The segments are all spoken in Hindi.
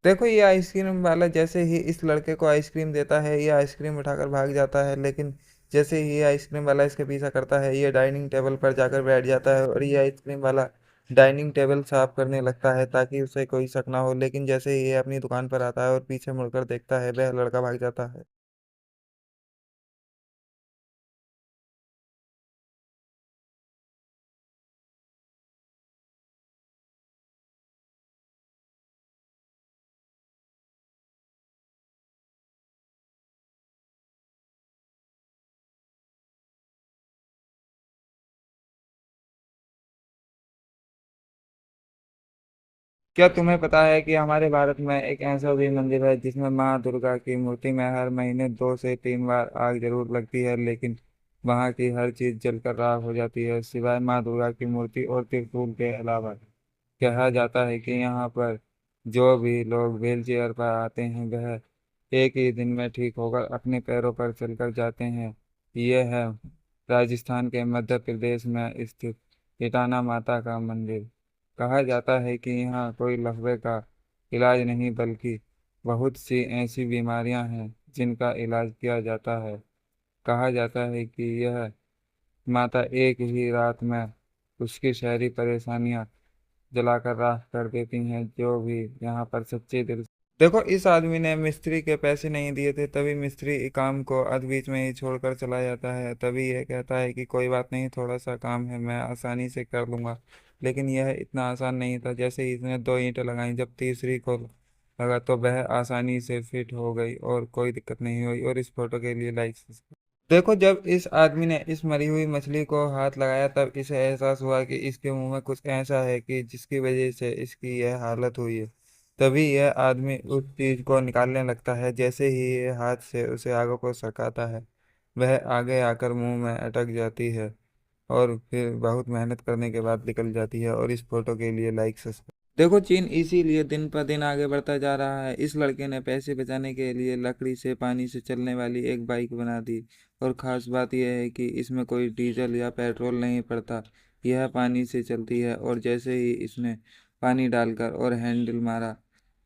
देखो ये आइसक्रीम वाला जैसे ही इस लड़के को आइसक्रीम देता है, ये आइसक्रीम उठाकर भाग जाता है, लेकिन जैसे ही ये आइसक्रीम वाला इसके पीछा करता है, ये डाइनिंग टेबल पर जाकर बैठ जाता है और ये आइसक्रीम वाला डाइनिंग टेबल साफ करने लगता है ताकि उसे कोई शक ना हो। लेकिन जैसे ही ये अपनी दुकान पर आता है और पीछे मुड़कर देखता है, वह लड़का भाग जाता है। क्या तुम्हें पता है कि हमारे भारत में एक ऐसा भी मंदिर है जिसमें माँ दुर्गा की मूर्ति में हर महीने 2 से 3 बार आग जरूर लगती है, लेकिन वहाँ की हर चीज जलकर राख हो जाती है सिवाय माँ दुर्गा की मूर्ति और त्रिशूल के अलावा। कहा जाता है कि यहाँ पर जो भी लोग व्हील चेयर पर आते हैं वह एक ही दिन में ठीक होकर अपने पैरों पर चलकर जाते हैं। यह है राजस्थान के मध्य प्रदेश में स्थित इटाना माता का मंदिर। कहा जाता है कि यहाँ कोई लकवे का इलाज नहीं बल्कि बहुत सी ऐसी बीमारियां हैं जिनका इलाज किया जाता है। कहा जाता है कि यह माता एक ही रात में उसकी शहरी परेशानियां जलाकर राख कर देती हैं जो भी यहाँ पर सच्चे दिल। देखो इस आदमी ने मिस्त्री के पैसे नहीं दिए थे, तभी मिस्त्री काम को अध बीच में ही छोड़कर चला जाता है। तभी यह कहता है कि कोई बात नहीं, थोड़ा सा काम है, मैं आसानी से कर लूंगा। लेकिन यह इतना आसान नहीं था। जैसे ही इसने 2 ईंटें लगाई, जब तीसरी को लगा तो वह आसानी से फिट हो गई और कोई दिक्कत नहीं हुई। और इस फोटो के लिए लाइक। देखो जब इस आदमी ने इस मरी हुई मछली को हाथ लगाया, तब इसे एहसास हुआ कि इसके मुंह में कुछ ऐसा है कि जिसकी वजह से इसकी यह हालत हुई है। तभी यह आदमी उस चीज को निकालने लगता है। जैसे ही ये हाथ से उसे आगे को सरकाता है, वह आगे आकर मुंह में अटक जाती है और फिर बहुत मेहनत करने के बाद निकल जाती है। और इस फोटो के लिए लाइक सब्सक्राइब। देखो चीन इसीलिए दिन पर दिन आगे बढ़ता जा रहा है। इस लड़के ने पैसे बचाने के लिए लकड़ी से पानी से चलने वाली एक बाइक बना दी। और ख़ास बात यह है कि इसमें कोई डीजल या पेट्रोल नहीं पड़ता, यह पानी से चलती है। और जैसे ही इसने पानी डालकर और हैंडल मारा,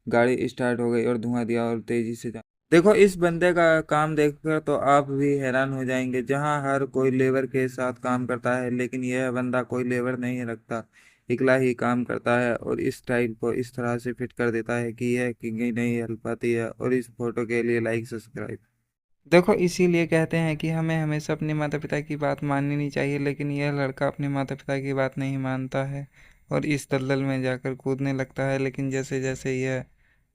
गाड़ी स्टार्ट हो गई और धुआं दिया और तेजी से जा। देखो इस बंदे का काम देखकर तो आप भी हैरान हो जाएंगे। जहां हर कोई लेबर के साथ काम करता है, लेकिन यह बंदा कोई लेबर नहीं रखता, इकला ही काम करता है और इस टाइल को इस तरह से फिट कर देता है कि यह किंग नहीं हिल पाती है। और इस फोटो के लिए लाइक सब्सक्राइब। देखो इसीलिए कहते हैं कि हमें हमेशा अपने माता पिता की बात माननी नहीं चाहिए, लेकिन यह लड़का अपने माता पिता की बात नहीं मानता है और इस दलदल में जाकर कूदने लगता है। लेकिन जैसे जैसे यह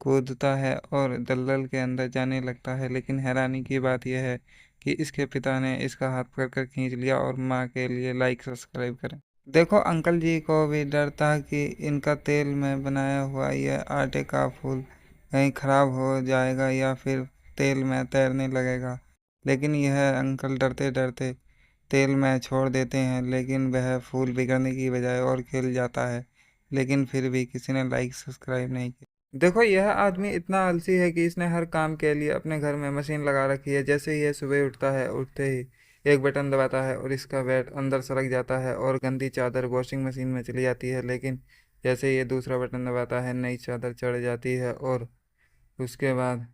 कूदता है और दलदल के अंदर जाने लगता है, लेकिन हैरानी की बात यह है कि इसके पिता ने इसका हाथ पकड़कर खींच लिया। और माँ के लिए लाइक सब्सक्राइब करें। देखो अंकल जी को भी डर था कि इनका तेल में बनाया हुआ यह आटे का फूल कहीं खराब हो जाएगा या फिर तेल में तैरने लगेगा। लेकिन यह अंकल डरते डरते तेल में छोड़ देते हैं, लेकिन वह फूल बिगड़ने की बजाय और खिल जाता है। लेकिन फिर भी किसी ने लाइक सब्सक्राइब नहीं किया। देखो यह आदमी इतना आलसी है कि इसने हर काम के लिए अपने घर में मशीन लगा रखी है। जैसे ही यह सुबह उठता है, उठते ही एक बटन दबाता है और इसका बेड अंदर सरक जाता है और गंदी चादर वॉशिंग मशीन में चली जाती है। लेकिन जैसे ये दूसरा बटन दबाता है, नई चादर चढ़ जाती है और उसके बाद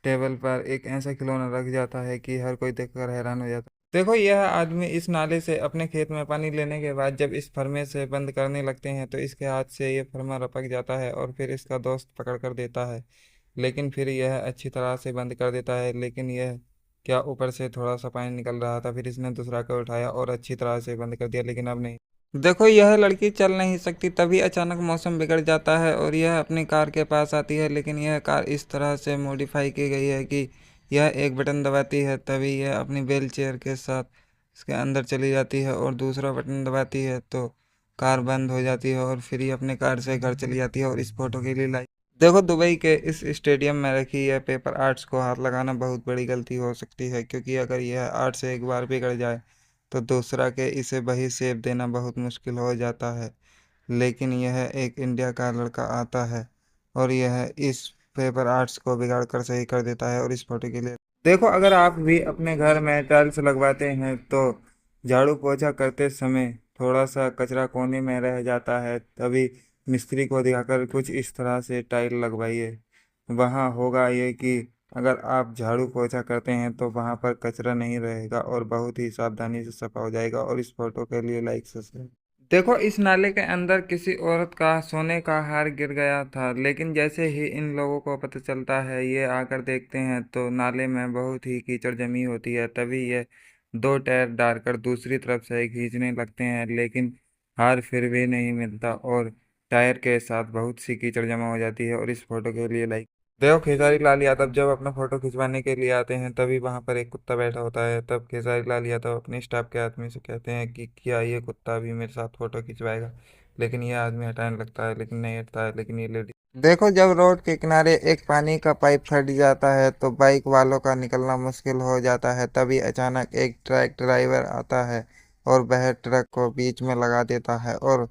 टेबल पर एक ऐसा खिलौना रख जाता है कि हर कोई देखकर हैरान हो जाता है। देखो यह आदमी इस नाले से अपने खेत में पानी लेने के बाद जब इस फरमे से बंद करने लगते हैं तो इसके हाथ से ये फरमा रपक जाता है और फिर इसका दोस्त पकड़ कर देता है। लेकिन फिर यह अच्छी तरह से बंद कर देता है। लेकिन यह क्या ऊपर से थोड़ा सा पानी निकल रहा था, फिर इसने दूसरा को उठाया और अच्छी तरह से बंद कर दिया, लेकिन अब नहीं। देखो यह लड़की चल नहीं सकती। तभी अचानक मौसम बिगड़ जाता है और यह अपनी कार के पास आती है, लेकिन यह कार इस तरह से मॉडिफाई की गई है कि यह एक बटन दबाती है, तभी यह अपनी व्हील चेयर के साथ इसके अंदर चली जाती है और दूसरा बटन दबाती है तो कार बंद हो जाती है और फिर ये अपने कार से घर चली जाती है। और इस फोटो के लिए लाइक। देखो दुबई के इस स्टेडियम में रखी यह पेपर आर्ट्स को हाथ लगाना बहुत बड़ी गलती हो सकती है, क्योंकि अगर यह आर्ट से एक बार बिगड़ जाए तो दूसरा के इसे वही शेप देना बहुत मुश्किल हो जाता है। लेकिन यह एक इंडिया का लड़का आता है और यह इस पेपर आर्ट्स को बिगाड़ कर सही कर देता है। और इस फोटो के लिए देखो अगर आप भी अपने घर में टाइल्स लगवाते हैं तो झाड़ू पोछा करते समय थोड़ा सा कचरा कोने में रह जाता है, तभी मिस्त्री को दिखाकर कुछ इस तरह से टाइल लगवाइए वहाँ होगा ये कि अगर आप झाड़ू पोछा करते हैं तो वहाँ पर कचरा नहीं रहेगा और बहुत ही सावधानी से सफा हो जाएगा। और इस फोटो के लिए लाइक सब्सक्राइब। देखो, इस नाले के अंदर किसी औरत का सोने का हार गिर गया था, लेकिन जैसे ही इन लोगों को पता चलता है, ये आकर देखते हैं तो नाले में बहुत ही कीचड़ जमी होती है। तभी ये दो टायर डालकर दूसरी तरफ से खींचने लगते हैं, लेकिन हार फिर भी नहीं मिलता और टायर के साथ बहुत सी कीचड़ जमा हो जाती है। और इस फोटो के लिए लाइक। देखो, खेसारी लाल यादव जब अपना फोटो खिंचवाने के लिए आते हैं तभी वहां पर एक कुत्ता बैठा होता है। तब खेसारी लाल यादव अपने स्टाफ के आदमी से कहते हैं कि क्या ये कुत्ता भी मेरे साथ फोटो खिंचवाएगा, लेकिन ये आदमी हटाने लगता है, लेकिन नहीं हटता है। लेकिन ये लेडी। देखो, जब रोड के किनारे एक पानी का पाइप फट जाता है तो बाइक वालों का निकलना मुश्किल हो जाता है। तभी अचानक एक ट्रक ड्राइवर आता है और वह ट्रक को बीच में लगा देता है और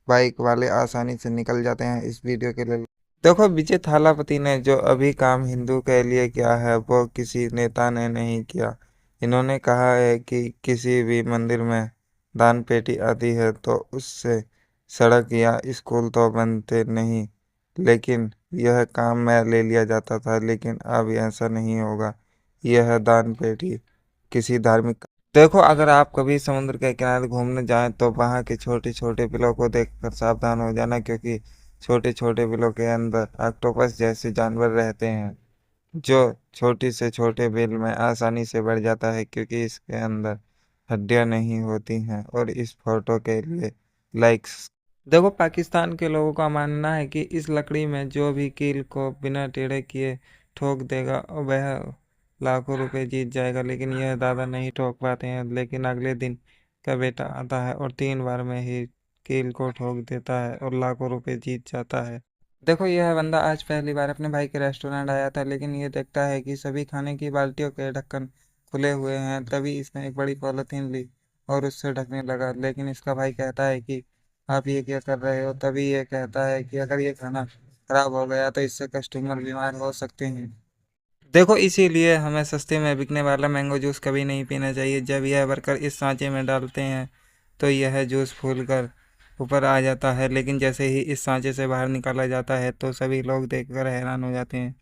बाइक वाले आसानी से निकल जाते हैं। इस वीडियो के लिए देखो, विजय थालापति ने जो अभी काम हिंदू के लिए किया है वो किसी नेता ने नहीं किया। इन्होंने कहा है कि किसी भी मंदिर में दान पेटी आती है तो उससे सड़क या स्कूल तो बनते नहीं, लेकिन यह काम में ले लिया जाता था। लेकिन अब ऐसा नहीं होगा। यह दान पेटी किसी धार्मिक। देखो, अगर आप कभी समुद्र के किनारे घूमने जाएं तो वहां के छोटे छोटे बिलों को देखकर सावधान हो जाना, क्योंकि छोटे छोटे बिलों के अंदर ऑक्टोपस जैसे जानवर रहते हैं जो छोटी से छोटे बिल में आसानी से बढ़ जाता है, क्योंकि इसके अंदर हड्डियां नहीं होती हैं। और इस फोटो के लिए लाइक्स। देखो, पाकिस्तान के लोगों का मानना है कि इस लकड़ी में जो भी कील को बिना टेढ़े किए ठोक देगा और वह लाखों रुपए जीत जाएगा। लेकिन यह दादा नहीं ठोक पाते हैं। लेकिन अगले दिन का बेटा आता है और 3 बार में ही कील को ठोक देता है और लाखों रुपए जीत जाता है। देखो, यह बंदा आज पहली बार अपने भाई के रेस्टोरेंट आया था, लेकिन ये देखता है कि सभी खाने की बाल्टियों के ढक्कन खुले हुए हैं। तभी इसने एक बड़ी पॉलिथीन ली और उससे ढकने लगा। लेकिन इसका भाई कहता है कि आप ये क्या कर रहे हो। तभी ये कहता है कि अगर ये खाना खराब हो गया तो इससे कस्टमर बीमार हो सकते हैं। देखो, इसीलिए हमें सस्ते में बिकने वाला मैंगो जूस कभी नहीं पीना चाहिए। जब यह भरकर इस सांचे में डालते हैं तो यह जूस फूलकर ऊपर आ जाता है, लेकिन जैसे ही इस सांचे से बाहर निकाला जाता है तो सभी लोग देखकर हैरान हो जाते हैं।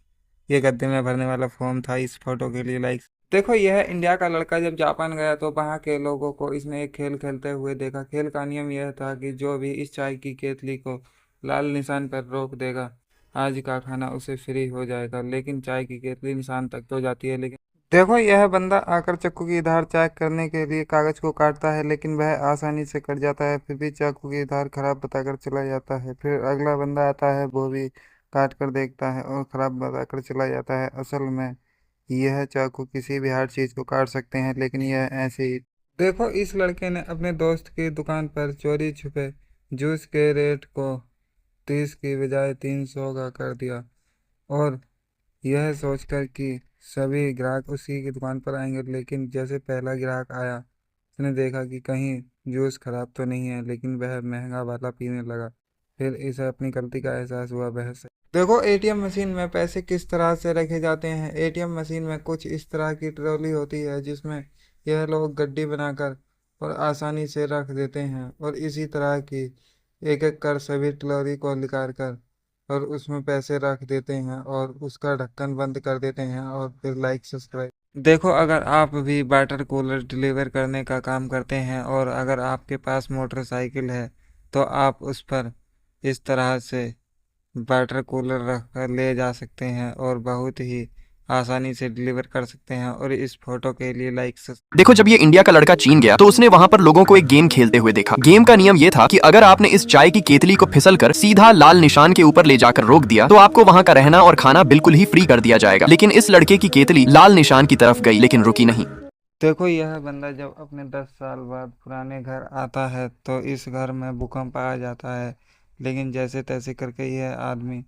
ये गद्दे में भरने वाला फोम था। इस फोटो के लिए लाइक। देखो, यह इंडिया का लड़का जब जापान गया तो वहाँ के लोगों को इसने एक खेल खेलते हुए देखा। खेल का नियम यह था कि जो भी इस चाय की केतली को लाल निशान पर रोक देगा, आज का खाना उसे फ्री हो जाएगा। लेकिन चाय की केतली निशान तक तो जाती है, लेकिन देखो, यह बंदा आकर चाकू की धार चेक करने के लिए कागज को काटता है, लेकिन वह आसानी से कट जाता है। फिर भी चाकू की धार खराब बताकर चला जाता है। फिर अगला बंदा आता है, वो भी काट कर देखता है और खराब बताकर चला जाता है। असल में यह चाकू किसी भी हार्ड चीज को काट सकते हैं, लेकिन यह ऐसे ही। देखो, इस लड़के ने अपने दोस्त की दुकान पर चोरी छुपे जूस के रेट को 30 की बजाय 300 का कर दिया, और यह सोचकर कि सभी ग्राहक उसी की दुकान पर आएंगे। लेकिन जैसे पहला ग्राहक आया, उसने देखा कि कहीं जूस खराब तो नहीं है, लेकिन वह महंगा वाला पीने लगा। फिर इसे अपनी गलती का एहसास हुआ। वह से देखो, एटीएम मशीन में पैसे किस तरह से रखे जाते हैं। एटीएम मशीन में कुछ इस तरह की ट्रॉली होती है जिसमें यह लोग गड्डी बनाकर और आसानी से रख देते हैं, और इसी तरह की एक एक कर सभी ट्रॉली को निकाल कर और उसमें पैसे रख देते हैं और उसका ढक्कन बंद कर देते हैं। और फिर लाइक सब्सक्राइब। देखो, अगर आप भी वाटर कूलर डिलीवर करने का काम करते हैं और अगर आपके पास मोटरसाइकिल है तो आप उस पर इस तरह से वाटर कूलर रख कर ले जा सकते हैं और बहुत ही आसानी से डिलीवर कर सकते हैं। और इस फोटो के लिए लाइक। देखो, जब ये इंडिया का लड़का चीन गया तो उसने वहां पर लोगों को एक गेम खेलते हुए देखा। गेम का नियम ये था कि अगर आपने इस चाय की केतली को फिसल कर सीधा लाल निशान के ऊपर ले जाकर रोक दिया तो आपको वहां का रहना और खाना बिल्कुल ही फ्री कर दिया जाएगा। लेकिन इस लड़के की केतली लाल निशान की तरफ गई लेकिन रुकी नहीं। देखो, यह बंदा जब अपने 10 साल बाद पुराने घर आता है तो इस घर में भूकंप आ जाता है, लेकिन जैसे तैसे करके यह आदमी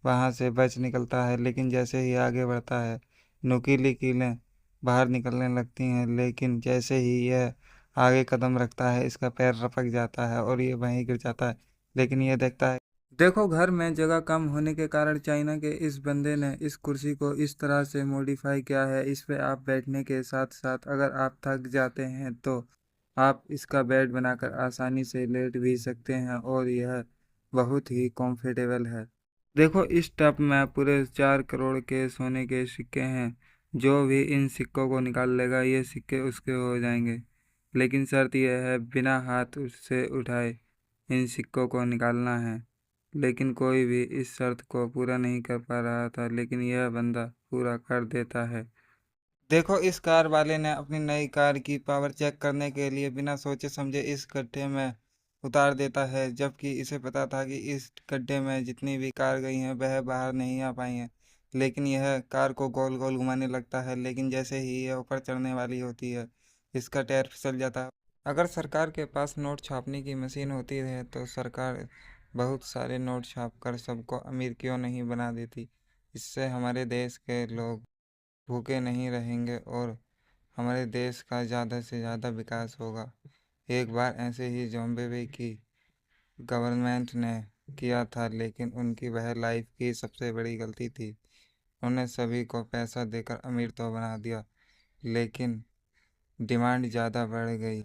वहां से बच निकलता है। लेकिन जैसे ही आगे बढ़ता है, नुकीली कीलें बाहर निकलने लगती हैं, लेकिन जैसे ही यह आगे कदम रखता है इसका पैर रपक जाता है और ये वहीं गिर जाता है। लेकिन यह देखता है। देखो, घर में जगह कम होने के कारण चाइना के इस बंदे ने इस कुर्सी को इस तरह से मॉडिफाई किया है। इस पे आप बैठने के साथ साथ अगर आप थक जाते हैं तो आप इसका बेड बनाकर आसानी से लेट भी सकते हैं और यह बहुत ही कंफर्टेबल है। देखो इस टब में पूरे 4 करोड़ के सोने के सिक्के हैं। जो भी इन सिक्कों को निकाल लेगा ये सिक्के उसके हो जाएंगे। लेकिन शर्त यह है, बिना हाथ उससे उठाए इन सिक्कों को निकालना है। लेकिन कोई भी इस शर्त को पूरा नहीं कर पा रहा था, लेकिन यह बंदा पूरा कर देता है। देखो इस कार वाले ने अपनी नई कार की पावर चेक करने के लिए बिना सोचे समझे इस गड्ढे में उतार देता है, जबकि इसे पता था कि इस गड्ढे में जितनी भी कार गई हैं वह बाहर नहीं आ पाई हैं। लेकिन यह कार को गोल गोल घुमाने लगता है, लेकिन जैसे ही यह ऊपर चढ़ने वाली होती है इसका टायर फिसल जाता है। अगर सरकार के पास नोट छापने की मशीन होती है तो सरकार बहुत सारे नोट छाप कर सबको अमीर क्यों नहीं बना देती। इससे हमारे देश के लोग भूखे नहीं रहेंगे और हमारे देश का ज़्यादा से ज़्यादा विकास होगा। एक बार ऐसे ही जिम्बाब्वे की गवर्नमेंट ने किया था, लेकिन उनकी वह लाइफ की सबसे बड़ी गलती थी। उन्होंने सभी को पैसा देकर अमीर तो बना दिया, लेकिन डिमांड ज़्यादा बढ़ गई।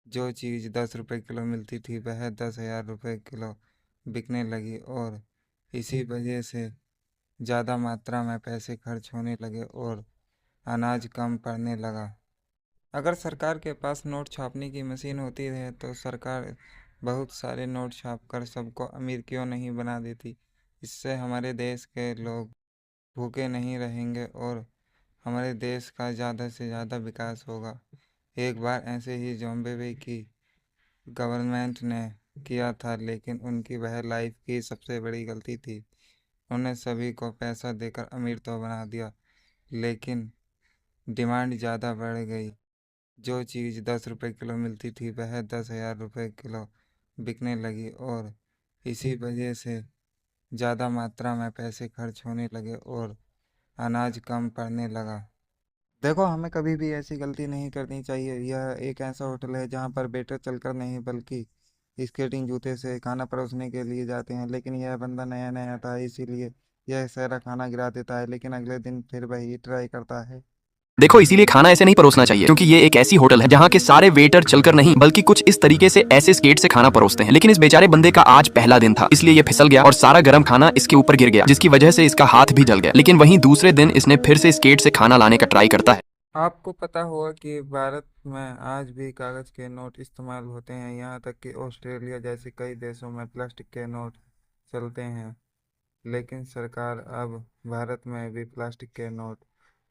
जो चीज़ 10 रुपए किलो मिलती थी वह 10,000 रुपये किलो बिकने लगी और इसी वजह से ज़्यादा मात्रा में पैसे खर्च होने लगे और अनाज कम पड़ने लगा। अगर सरकार के पास नोट छापने की मशीन होती है तो सरकार बहुत सारे नोट छाप कर सबको अमीर क्यों नहीं बना देती। इससे हमारे देश के लोग भूखे नहीं रहेंगे और हमारे देश का ज़्यादा से ज़्यादा विकास होगा। एक बार ऐसे ही जिम्बाब्वे की गवर्नमेंट ने किया था, लेकिन उनकी वह लाइफ की सबसे बड़ी गलती थी। उन्होंने सभी को पैसा देकर अमीर तो बना दिया, लेकिन डिमांड ज़्यादा बढ़ गई। जो चीज़ 10 रुपए किलो मिलती थी वह 10,000 रुपये किलो बिकने लगी और इसी वजह से ज़्यादा मात्रा में पैसे खर्च होने लगे और अनाज कम पड़ने लगा। देखो हमें कभी भी ऐसी गलती नहीं करनी चाहिए। यह एक ऐसा होटल है जहाँ पर वेटर चलकर नहीं बल्कि स्केटिंग जूते से खाना परोसने के लिए जाते हैं, लेकिन यह बंदा नया नया था इसीलिए यह सारा खाना गिरा देता है, लेकिन अगले दिन फिर वही ट्राई करता है। देखो इसीलिए खाना ऐसे नहीं परोसना चाहिए, क्योंकि ये एक ऐसी होटल है जहाँ के सारे वेटर चलकर नहीं बल्कि कुछ इस तरीके से ऐसे स्केट से खाना परोसते हैं। लेकिन इस बेचारे बंदे का आज पहला दिन था, इसलिए ये फिसल गया और सारा गर्म खाना इसके ऊपर गिर गया, जिसकी वजह से इसका हाथ भी जल गया। लेकिन वहीं दूसरे दिन इसने फिर से स्केट से खाना लाने का ट्राई करता है। आपको पता होगा कि भारत में आज भी कागज़ के नोट इस्तेमाल होते हैं। यहाँ तक कि ऑस्ट्रेलिया जैसे कई देशों में प्लास्टिक के नोट चलते हैं। लेकिन सरकार अब भारत में भी प्लास्टिक के नोट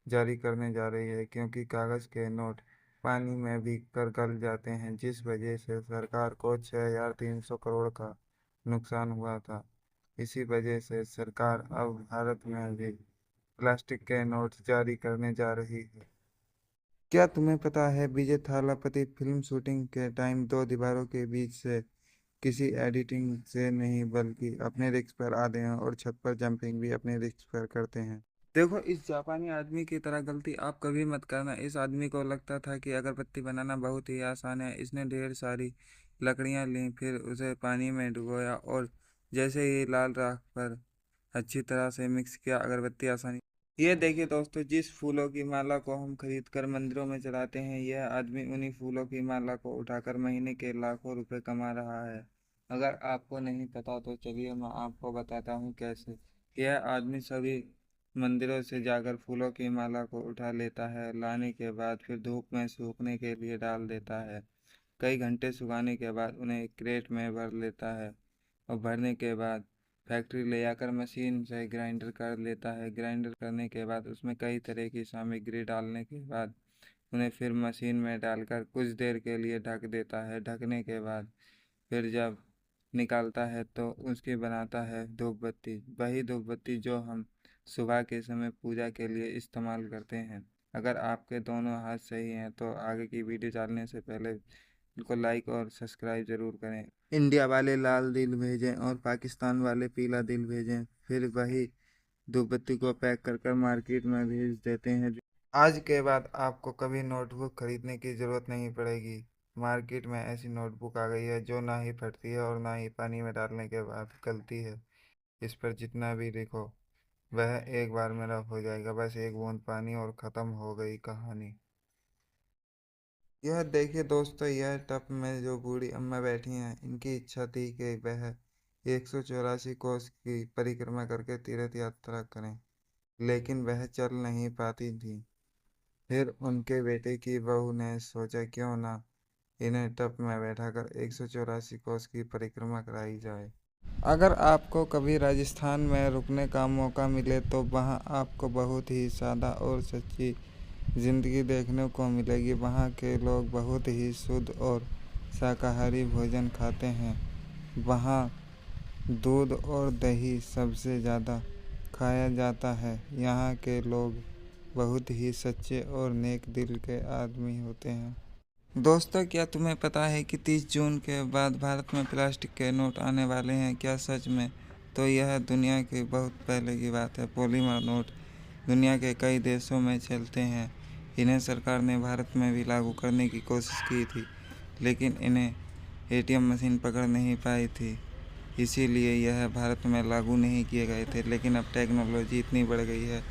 जारी करने जा रही है, क्योंकि कागज़ के नोट पानी में भीग कर गल जाते हैं, जिस वजह से सरकार को 6,300 करोड़ का नुकसान हुआ था। इसी वजह से सरकार अब भारत में भी प्लास्टिक के नोट जारी करने जा रही है। क्या तुम्हें पता है विजय थालापति फिल्म शूटिंग के टाइम दो दीवारों के बीच से किसी एडिटिंग से नहीं बल्कि अपने रिस्क पर आते हैं और छत पर जंपिंग भी अपने रिस्क पर करते हैं। देखो इस जापानी आदमी की तरह गलती आप कभी मत करना। इस आदमी को लगता था कि अगरबत्ती बनाना बहुत ही आसान है। इसने ढेर सारी लकड़ियां ली, फिर उसे पानी में डुबोया और जैसे ही लाल राख पर अच्छी तरह से मिक्स किया, अगरबत्ती आसानी। ये देखिए दोस्तों, जिस फूलों की माला को हम खरीद कर मंदिरों में चढ़ाते हैं, यह आदमी उन्हीं फूलों की माला को उठाकर महीने के लाखों रुपए कमा रहा है। अगर आपको नहीं पता तो चलिए मैं आपको बताता हूँ कैसे। यह आदमी सभी मंदिरों से जाकर फूलों की माला को उठा लेता है, लाने के बाद फिर धूप में सूखने के लिए डाल देता है। कई घंटे सुखाने के बाद उन्हें एक क्रेट में भर लेता है और भरने के बाद फैक्ट्री ले जाकर मशीन से ग्राइंडर कर लेता है। ग्राइंडर करने के बाद उसमें कई तरह की सामग्री डालने के बाद उन्हें फिर मशीन में डालकर कुछ देर के लिए ढक देता है। ढकने के बाद फिर जब निकालता है तो उसकी बनाता है धूप बत्ती, वही धूप बत्ती जो हम सुबह के समय पूजा के लिए इस्तेमाल करते हैं। अगर आपके दोनों हाथ सही हैं तो आगे की वीडियो डालने से पहले इनको लाइक और सब्सक्राइब ज़रूर करें। इंडिया वाले लाल दिल भेजें और पाकिस्तान वाले पीला दिल भेजें, फिर वही धूपबत्ती को पैक कर कर मार्केट में भेज देते हैं। आज के बाद आपको कभी नोटबुक खरीदने की ज़रूरत नहीं पड़ेगी। मार्केट में ऐसी नोटबुक आ गई है जो ना ही फटती है और ना ही पानी में डालने के बाद गलती है। इस पर जितना भी लिखो वह एक बार में रफ हो जाएगा, बस एक बूंद पानी और ख़त्म हो गई कहानी। यह देखिए दोस्तों, यह टब में जो बूढ़ी अम्मा बैठी हैं, इनकी इच्छा थी कि वह 184 कोस की परिक्रमा करके तीर्थ यात्रा करें, लेकिन वह चल नहीं पाती थी। फिर उनके बेटे की बहू ने सोचा क्यों ना इन्हें टप में बैठाकर 184 कोस की परिक्रमा कराई जाए। अगर आपको कभी राजस्थान में रुकने का मौका मिले तो वहाँ आपको बहुत ही सादा और सच्ची ज़िंदगी देखने को मिलेगी। वहाँ के लोग बहुत ही शुद्ध और शाकाहारी भोजन खाते हैं। वहाँ दूध और दही सबसे ज़्यादा खाया जाता है। यहाँ के लोग बहुत ही सच्चे और नेक दिल के आदमी होते हैं। दोस्तों, क्या तुम्हें पता है कि 30 जून के बाद भारत में प्लास्टिक के नोट आने वाले हैं? क्या सच में? तो यह दुनिया की बहुत पहले की बात है। पॉलीमर नोट दुनिया के कई देशों में चलते हैं। इन्हें सरकार ने भारत में भी लागू करने की कोशिश की थी, लेकिन इन्हें एटीएम मशीन पकड़ नहीं पाई थी, इसीलिए यह भारत में लागू नहीं किए गए थे। लेकिन अब टेक्नोलॉजी इतनी बढ़ गई है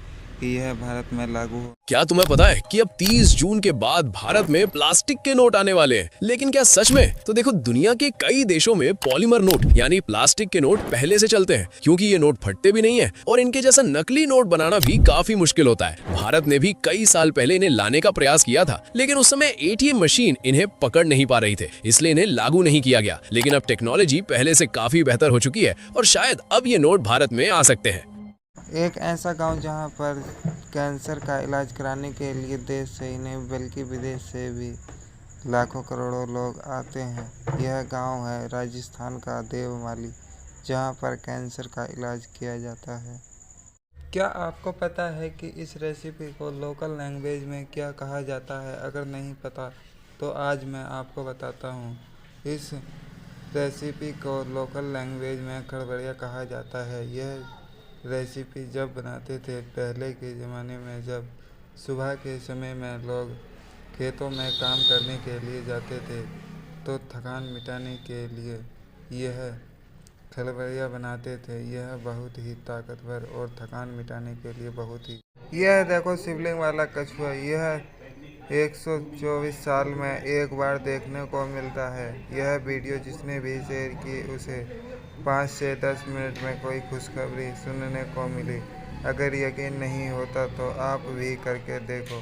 कि यह भारत में लागू हो। क्या तुम्हें पता है कि अब 30 जून के बाद भारत में प्लास्टिक के नोट आने वाले हैं? लेकिन क्या सच में? तो देखो, दुनिया के कई देशों में पॉलीमर नोट यानी प्लास्टिक के नोट पहले से चलते हैं, क्योंकि ये नोट फटते भी नहीं है और इनके जैसा नकली नोट बनाना भी काफी मुश्किल होता है। भारत ने भी कई साल पहले इन्हें लाने का प्रयास किया था, लेकिन उस समय एटीएम मशीन इन्हें पकड़ नहीं पा रही थे, इसलिए इन्हें लागू नहीं किया गया। लेकिन अब टेक्नोलॉजी पहले से काफी बेहतर हो चुकी है और शायद अब ये नोट भारत में आ सकते हैं। एक ऐसा गांव जहां पर कैंसर का इलाज कराने के लिए देश से ही नहीं बल्कि विदेश से भी लाखों करोड़ों लोग आते हैं। यह गांव है राजस्थान का देवमाली, जहां पर कैंसर का इलाज किया जाता है। क्या आपको पता है कि इस रेसिपी को लोकल लैंग्वेज में क्या कहा जाता है? अगर नहीं पता तो आज मैं आपको बताता हूँ। इस रेसिपी को लोकल लैंग्वेज में खड़बड़िया कहा जाता है। यह रेसिपी जब बनाते थे पहले के ज़माने में, जब सुबह के समय में लोग खेतों में काम करने के लिए जाते थे, तो थकान मिटाने के लिए यह खलबड़िया बनाते थे। यह बहुत ही ताकतवर और थकान मिटाने के लिए बहुत ही। यह देखो शिवलिंग वाला कछुआ, यह 124 साल में एक बार देखने को मिलता है। यह वीडियो जिसने भी शेयर की उसे 5 से 10 मिनट में कोई खुशखबरी सुनने को मिली। अगर यकीन नहीं होता तो आप भी करके देखो,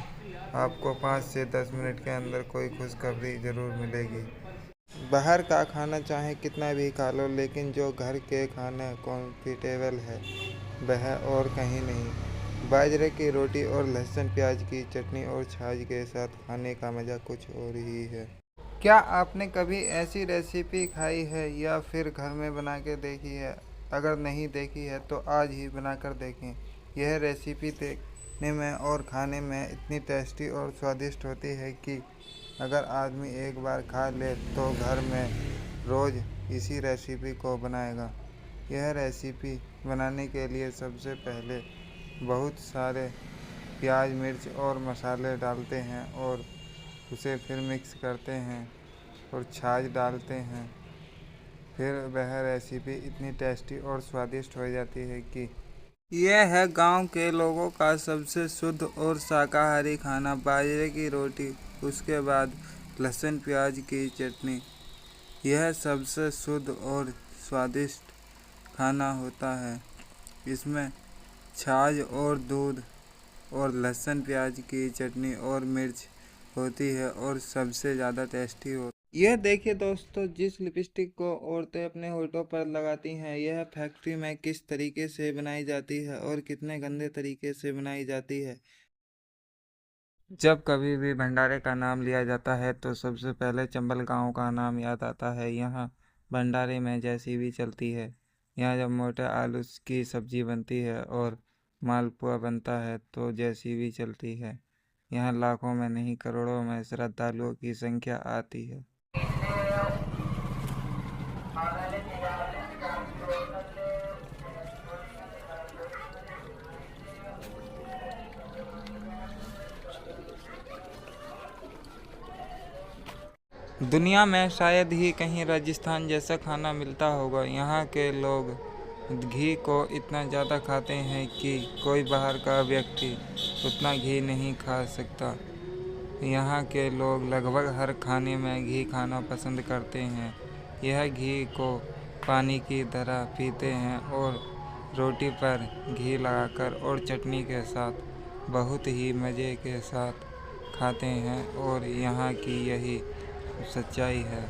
आपको 5 से 10 मिनट के अंदर कोई खुशखबरी ज़रूर मिलेगी। बाहर का खाना चाहे कितना भी खा लो, लेकिन जो घर के खाना कॉम्फर्टेबल है वह और कहीं नहीं। बाजरे की रोटी और लहसुन प्याज की चटनी और छाछ के साथ खाने का मज़ा कुछ और ही है। क्या आपने कभी ऐसी रेसिपी खाई है या फिर घर में बना के देखी है? अगर नहीं देखी है तो आज ही बनाकर देखें। यह रेसिपी देखने में और खाने में इतनी टेस्टी और स्वादिष्ट होती है कि अगर आदमी एक बार खा ले तो घर में रोज़ इसी रेसिपी को बनाएगा। यह रेसिपी बनाने के लिए सबसे पहले बहुत सारे प्याज, मिर्च और मसाले डालते हैं और उसे फिर मिक्स करते हैं और छाछ डालते हैं। फिर वह रेसिपी इतनी टेस्टी और स्वादिष्ट हो जाती है कि यह है गांव के लोगों का सबसे शुद्ध और शाकाहारी खाना, बाजरे की रोटी, उसके बाद लहसुन प्याज की चटनी। यह सबसे शुद्ध और स्वादिष्ट खाना होता है। इसमें छाछ और दूध और लहसुन प्याज की चटनी और मिर्च होती है और सबसे ज़्यादा टेस्टी हो। यह देखिए दोस्तों, जिस लिपस्टिक को औरतें अपने होठों पर लगाती हैं, यह फैक्ट्री में किस तरीके से बनाई जाती है और कितने गंदे तरीके से बनाई जाती है। जब कभी भी भंडारे का नाम लिया जाता है तो सबसे पहले चंबल गांव का नाम याद आता है। यहाँ भंडारे में जैसी भी चलती है। यहाँ जब मोटे आलू की सब्जी बनती है और मालपुआ बनता है तो जैसी भी चलती है। यहाँ लाखों में नहीं करोड़ों में श्रद्धालुओं की संख्या आती है। दुनिया में शायद ही कहीं राजस्थान जैसा खाना मिलता होगा। यहाँ के लोग घी को इतना ज़्यादा खाते हैं कि कोई बाहर का व्यक्ति उतना घी नहीं खा सकता। यहाँ के लोग लगभग हर खाने में घी खाना पसंद करते हैं। यह घी को पानी की तरह पीते हैं और रोटी पर घी लगाकर और चटनी के साथ बहुत ही मज़े के साथ खाते हैं और यहाँ की यही सच्चाई है।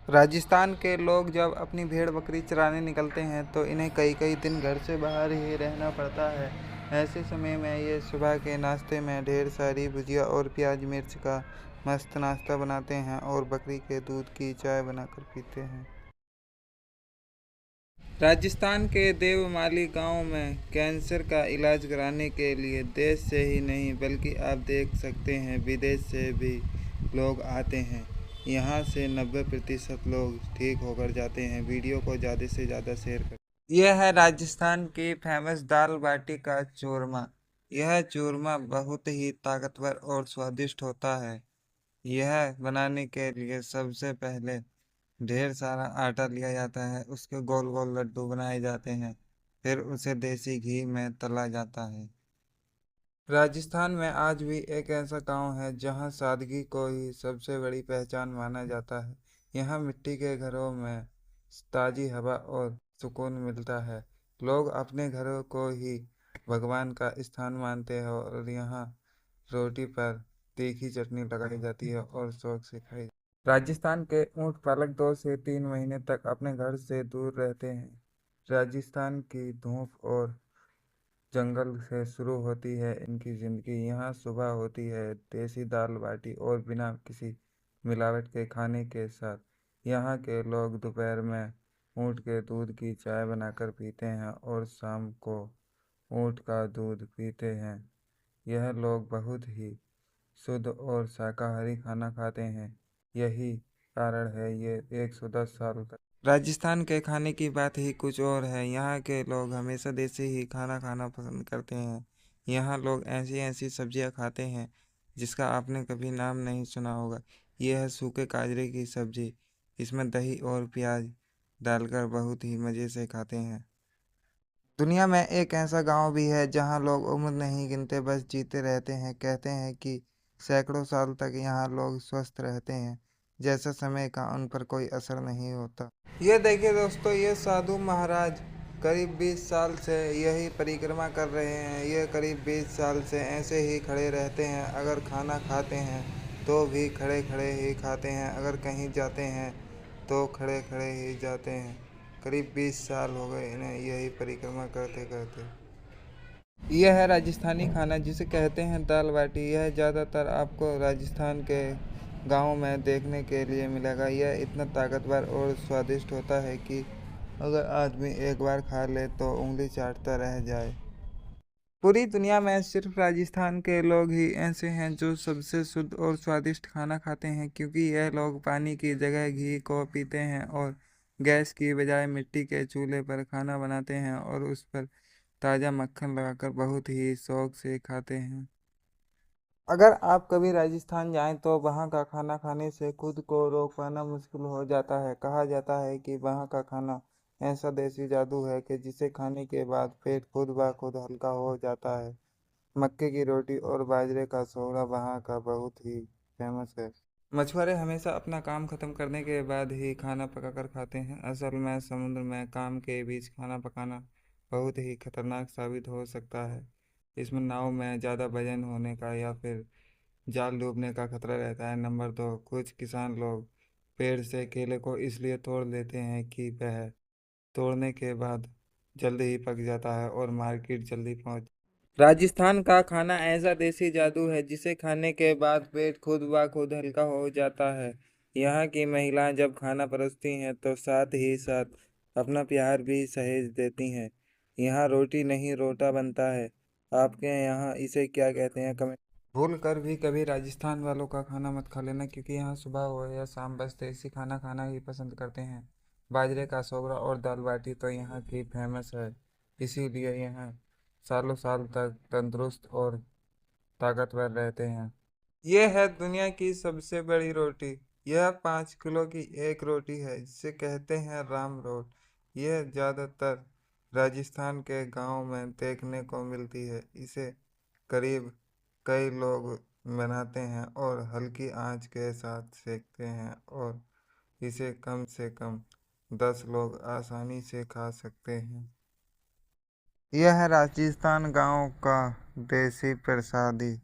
राजस्थान के लोग जब अपनी भेड़ बकरी चराने निकलते हैं तो इन्हें कई कई दिन घर से बाहर ही रहना पड़ता है। ऐसे समय में ये सुबह के नाश्ते में ढेर सारी भुजिया और प्याज मिर्च का मस्त नाश्ता बनाते हैं और बकरी के दूध की चाय बनाकर पीते हैं। राजस्थान के देवमाली गांव में कैंसर का इलाज कराने के लिए देश से ही नहीं बल्कि आप देख सकते हैं विदेश से भी लोग आते हैं। यहाँ से 90% लोग ठीक होकर जाते हैं। वीडियो को ज़्यादा से ज़्यादा शेयर करें। यह है राजस्थान की फेमस दाल बाटी का चूरमा। यह चूरमा बहुत ही ताकतवर और स्वादिष्ट होता है। यह बनाने के लिए सबसे पहले ढेर सारा आटा लिया जाता है, उसके गोल गोल लड्डू बनाए जाते हैं, फिर उसे देसी घी में तला जाता है। राजस्थान में आज भी एक ऐसा गांव है जहां सादगी को ही सबसे बड़ी पहचान माना जाता है। यहाँ मिट्टी के घरों में ताजी हवा और सुकून मिलता है। लोग अपने घरों को ही भगवान का स्थान मानते हैं और यहाँ रोटी पर तीखी चटनी लगाई जाती है और शौक से खाई। राजस्थान के ऊंट पालक 2 से 3 महीने तक अपने घर से दूर रहते हैं। राजस्थान की धूप और जंगल से शुरू होती है इनकी ज़िंदगी। यहाँ सुबह होती है देसी दाल बाटी और बिना किसी मिलावट के खाने के साथ। यहाँ के लोग दोपहर में ऊँट के दूध की चाय बनाकर पीते हैं और शाम को ऊँट का दूध पीते हैं। यह लोग बहुत ही शुद्ध और शाकाहारी खाना खाते हैं। यही कारण है ये 110 साल तक। राजस्थान के खाने की बात ही कुछ और है। यहाँ के लोग हमेशा देसी ही खाना खाना पसंद करते हैं। यहाँ लोग ऐसी ऐसी सब्जियाँ खाते हैं जिसका आपने कभी नाम नहीं सुना होगा। यह है सूखे काजरे की सब्जी। इसमें दही और प्याज डालकर बहुत ही मज़े से खाते हैं। दुनिया में एक ऐसा गांव भी है जहां लोग उम्र नहीं गिनते, बस जीते रहते हैं। कहते हैं कि सैकड़ों साल तक यहाँ लोग स्वस्थ रहते हैं, जैसा समय का उन पर कोई असर नहीं होता। ये देखिए दोस्तों, ये साधु महाराज करीब 20 साल से यही परिक्रमा कर रहे हैं। ये करीब 20 साल से ऐसे ही खड़े रहते हैं। अगर खाना खाते हैं तो भी खड़े खड़े ही खाते हैं, अगर कहीं जाते हैं तो खड़े खड़े ही जाते हैं। करीब 20 साल हो गए इन्हें यही परिक्रमा करते करते। यह है राजस्थानी खाना जिसे कहते हैं दाल बाटी। यह ज़्यादातर आपको राजस्थान के गाँव में देखने के लिए मिलेगा। यह इतना ताकतवर और स्वादिष्ट होता है कि अगर आदमी एक बार खा ले तो उंगली चाटता रह जाए। पूरी दुनिया में सिर्फ राजस्थान के लोग ही ऐसे हैं जो सबसे शुद्ध और स्वादिष्ट खाना खाते हैं, क्योंकि यह लोग पानी की जगह घी को पीते हैं और गैस की बजाय मिट्टी के चूल्हे पर खाना बनाते हैं और उस पर ताज़ा मक्खन लगाकर बहुत ही शौक से खाते हैं। अगर आप कभी राजस्थान जाएं तो वहाँ का खाना खाने से खुद को रोक पाना मुश्किल हो जाता है। कहा जाता है कि वहाँ का खाना ऐसा देसी जादू है कि जिसे खाने के बाद पेट खुद ब खुद हल्का हो जाता है। मक्के की रोटी और बाजरे का छोला वहाँ का बहुत ही फेमस है। मछुआरे हमेशा अपना काम खत्म करने के बाद ही खाना पकाकर खाते हैं। असल में समुद्र में काम के बीच खाना पकाना बहुत ही खतरनाक साबित हो सकता है। इसमें नाव में ज़्यादा वजन होने का या फिर जाल डूबने का खतरा रहता है। नंबर 2, कुछ किसान लोग पेड़ से केले को इसलिए तोड़ लेते हैं कि वह तोड़ने के बाद जल्दी ही पक जाता है और मार्केट जल्दी पहुंच। राजस्थान का खाना ऐसा देसी जादू है जिसे खाने के बाद पेट खुद ब खुद हल्का हो जाता है। यहाँ की महिलाएं जब खाना परोसती हैं तो साथ ही साथ अपना प्यार भी सहेज देती हैं। यहाँ रोटी नहीं रोटा बनता है। आपके यहाँ इसे क्या कहते हैं कमेंट। भूल कर भी कभी राजस्थान वालों का खाना मत खा लेना, क्योंकि यहाँ सुबह हो या शाम बस देसी खाना खाना ही पसंद करते हैं। बाजरे का सोगरा और दाल बाटी तो यहाँ की फेमस है, इसीलिए यहाँ सालों साल तक तंदुरुस्त और ताकतवर रहते हैं। ये है दुनिया की सबसे बड़ी रोटी। यह 5 किलो की एक रोटी है जिसे कहते हैं राम रोट। यह ज़्यादातर राजस्थान के गांव में देखने को मिलती है। इसे करीब कई लोग बनाते हैं और हल्की आंच के साथ सेकते हैं और इसे कम से कम 10 लोग आसानी से खा सकते हैं। यह राजस्थान गांव का देसी प्रसादी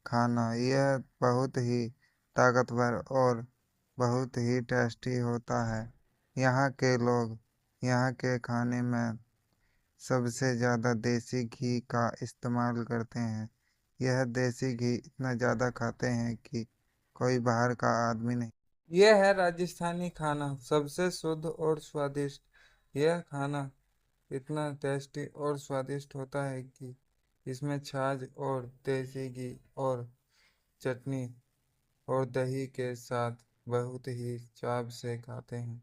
खाना। यह बहुत ही ताकतवर और बहुत ही टेस्टी होता है। यहाँ के लोग यहाँ के खाने में सबसे ज़्यादा देसी घी का इस्तेमाल करते हैं। यह देसी घी इतना ज़्यादा खाते हैं कि कोई बाहर का आदमी नहीं। यह है राजस्थानी खाना, सबसे शुद्ध और स्वादिष्ट। यह खाना इतना टेस्टी और स्वादिष्ट होता है कि इसमें छाछ और देसी घी और चटनी और दही के साथ बहुत ही चाव से खाते हैं।